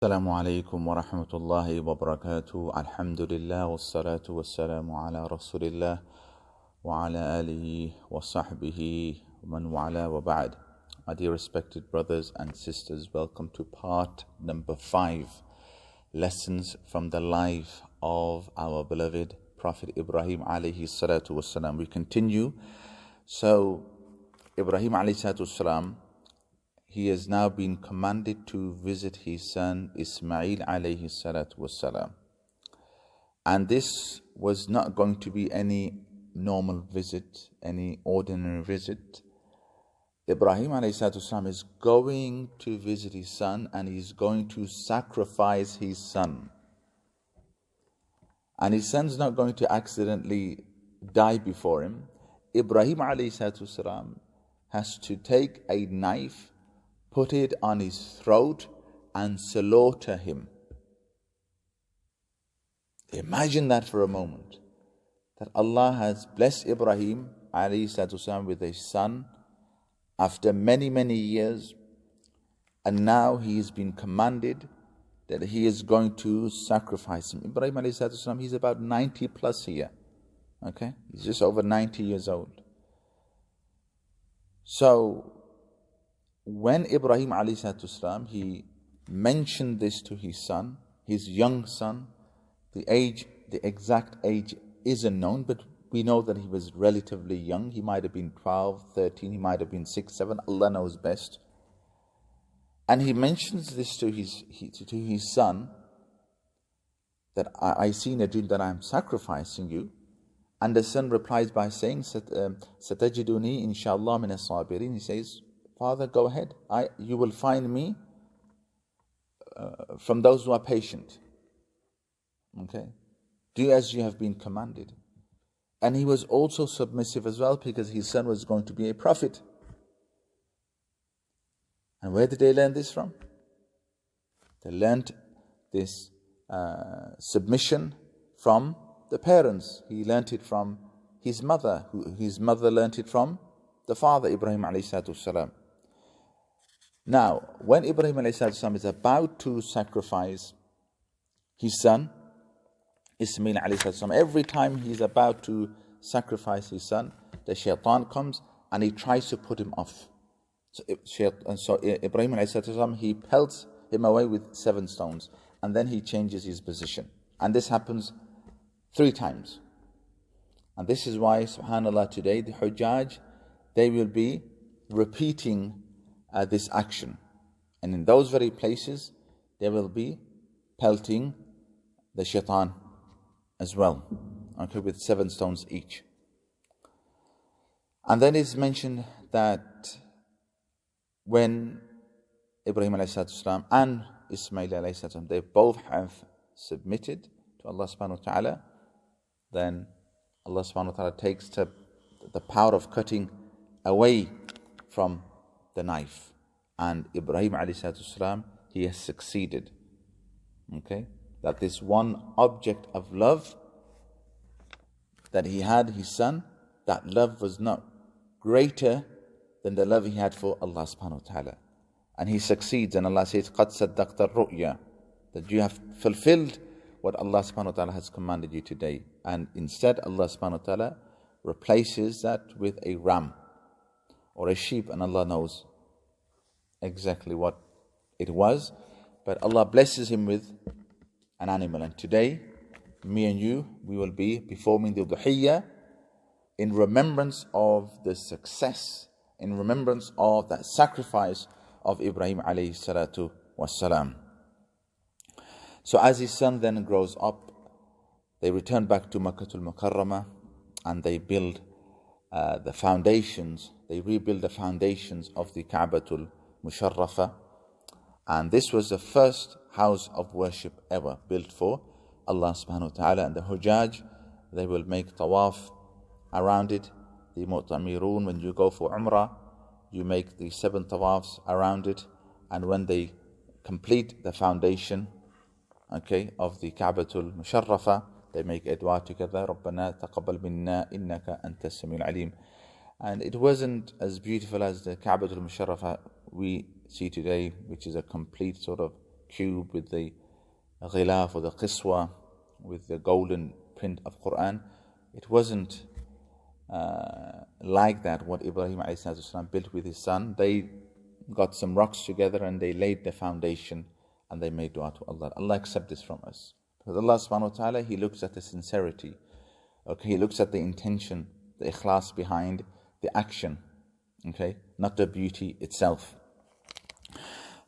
السلام عليكم ورحمة الله وبركاته. الحمد لله والصلاة والسلام على رسول الله وعلى آله وصحبه ومن والاه وبعد. My dear respected brothers and sisters, welcome to part number 5, lessons from the life of our beloved Prophet Ibrahim alayhi salatu wassalam. We continue. So Ibrahim alayhi salatu wassalam, he has now been commanded to visit his son Ismail alayhi salatu wassalam. And this was not going to be any normal visit, any ordinary visit. Ibrahim alayhi salatu wassalam is going to visit his son, and he's going to sacrifice his son. And his son's not going to accidentally die before him. Ibrahim alayhi salatu wassalam has to take a knife, put it on his throat, and slaughter him. Imagine that for a moment. That Allah has blessed Ibrahim alayhi salatu wasalam with a son after many, many years, and now he has been commanded that he is going to sacrifice him. Ibrahim alayhi salatu wasalam, he's about 90 plus here. Okay? He's just over 90 years old. So when Ibrahim alayhi salatu wasalam, he mentioned this to his son, his young son, the exact age isn't known, but we know that he was relatively young. He might have been 12, 13, he might have been 6, 7, Allah knows best. And he mentions this to his son, that I see in a dream that I am sacrificing you. And the son replies by saying, Satajiduni inshallah min as-sabirin. He says, Father, go ahead. You will find me from those who are patient. Okay? Do as you have been commanded. And he was also submissive as well, because his son was going to be a prophet. And where did they learn this from? They learned this submission from the parents. He learned it from his mother. His mother learned it from the father, Ibrahim alayhi salatu wasalam. Now, when Ibrahim alayhi salatu wasalam is about to sacrifice his son, Ismail alayhi salatu wasalam, every time he's about to sacrifice his son, the shaitan comes and he tries to put him off. So Ibrahim alayhi salatu wasalam, he pelts him away with 7 stones, and then he changes his position. And this happens 3 times. And this is why, subhanAllah, today the Hujjaj, they will be repeating this action, and in those very places they will be pelting the shaitan as well, okay, with 7 stones each. And then it's mentioned that when Ibrahim alayhi salam and Ismail alayhi salam, they both have submitted to Allah subhanahu wa ta'ala, then Allah subhanahu wa ta'ala takes the power of cutting away from the knife, and Ibrahim alayhi salam, he has succeeded. Okay, that this one object of love that he had, his son, that love was not greater than the love he had for Allah subhanahu wa ta'ala, and he succeeds. And Allah says, قَدْ صَدَّقْتَ الرُّؤْيَا, that you have fulfilled what Allah subhanahu wa ta'ala has commanded you today. And instead Allah subhanahu wa ta'ala replaces that with a ram or a sheep, and Allah knows exactly what it was, but Allah blesses him with an animal. And today, me and you, we will be performing the udhiyya in remembrance of the success, in remembrance of that sacrifice of Ibrahim alayhi salatu wassalam. So as his son then grows up, they return back to Makkah-ul-Mukarramah, and they build the foundations, they rebuild the foundations of the Ka'batul-Musharrafa. And this was the first house of worship ever built for Allah subhanahu wa ta'ala. And the Hujjaj, they will make tawaf around it. The Mu'tamirun, when you go for Umrah, you make the 7 tawafs around it. And when they complete the foundation, okay, of the Ka'batul-Musharrafa, they make a dua together, رَبَّنَا تَقَبَّلْ مِنَّا إِنَّكَ أَنْتَ السَّمِيعُ الْعَلِيمُ. And it wasn't as beautiful as the Ka'batul-Musharrafa we see today, which is a complete sort of cube with the ghilaf or the qiswa, with the golden print of Quran. It wasn't like that, what Ibrahim ﷺ built with his son. They got some rocks together and they laid the foundation and they made dua to Allah. Allah accept this from us. Because Allah subhanahu wa ta'ala, He looks at the sincerity. Okay, He looks at the intention, the ikhlas behind the action. Okay, not the beauty itself.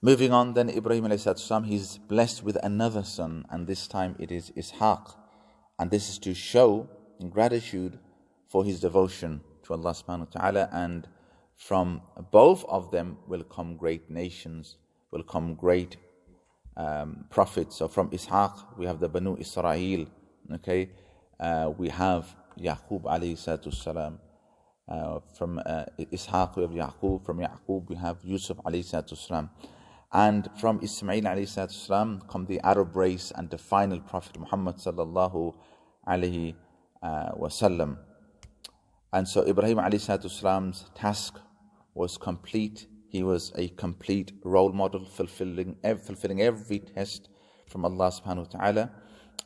Moving on, then Ibrahim ﷺ, he's blessed with another son, and this time it is Ishaq. And this is to show gratitude for his devotion to Allah subhanahu wa ta'ala, and from both of them will come great nations, will come great prophets. So from Ishaq we have the Banu Israel, okay, we have Yaqub alayhi salatu salam. From Ishaq we have Yaqub, from Yaqub we have Yusuf alayhi salatu salam. And from Ismail alayhi salatu salam come the Arab race and the final Prophet Muhammad sallallahu alayhi wasallam. And so Ibrahim alayhi salatu salam's task was complete. He was a complete role model, fulfilling every test from Allah subhanahu wa ta'ala.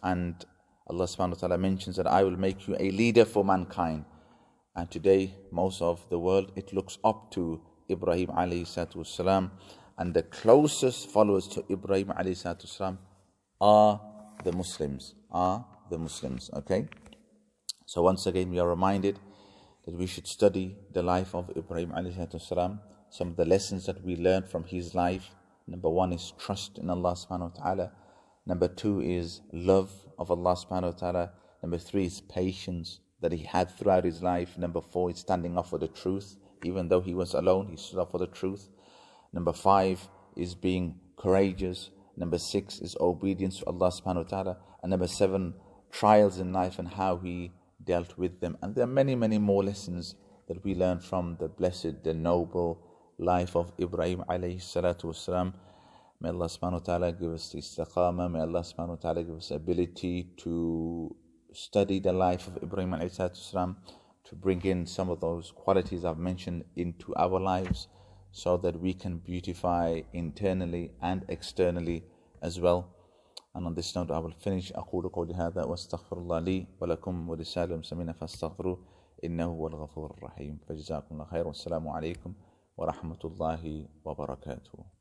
And Allah subhanahu wa ta'ala mentions that I will make you a leader for mankind. And today, most of the world, it looks up to Ibrahim alayhi salatu wasalam. And the closest followers to Ibrahim alayhi salatu wasalam are the Muslims. Okay? So once again, we are reminded that we should study the life of Ibrahim alayhi salatu wasalam. Some of the lessons that we learn from his life. Number one is trust in Allah subhanahu wa ta'ala. Number two is love of Allah subhanahu wa ta'ala. Number three is patience that he had throughout his life. Number four is standing up for the truth. Even though he was alone, he stood up for the truth. Number five is being courageous. Number six is obedience to Allah subhanahu wa ta'ala. And number seven, trials in life and how he dealt with them. And there are many, many more lessons that we learn from the blessed, the noble life of Ibrahim alayhi salatu wasalam. May Allah subhanahu wa ta'ala give us the istiqamah. May Allah subhanahu wa ta'ala give us the ability to study the life of Ibrahim alayhi salatu wasalam, to bring in some of those qualities I've mentioned into our lives, so that we can beautify internally and externally as well. And on this note, I will finish. أقول قولي هذا واستغفر الله لي ولكم ولسائر المسلمين فاستغفروه إنه هو الغفور الرحيم. فجزاكم الله خير والسلام عليكم ورحمة الله وبركاته.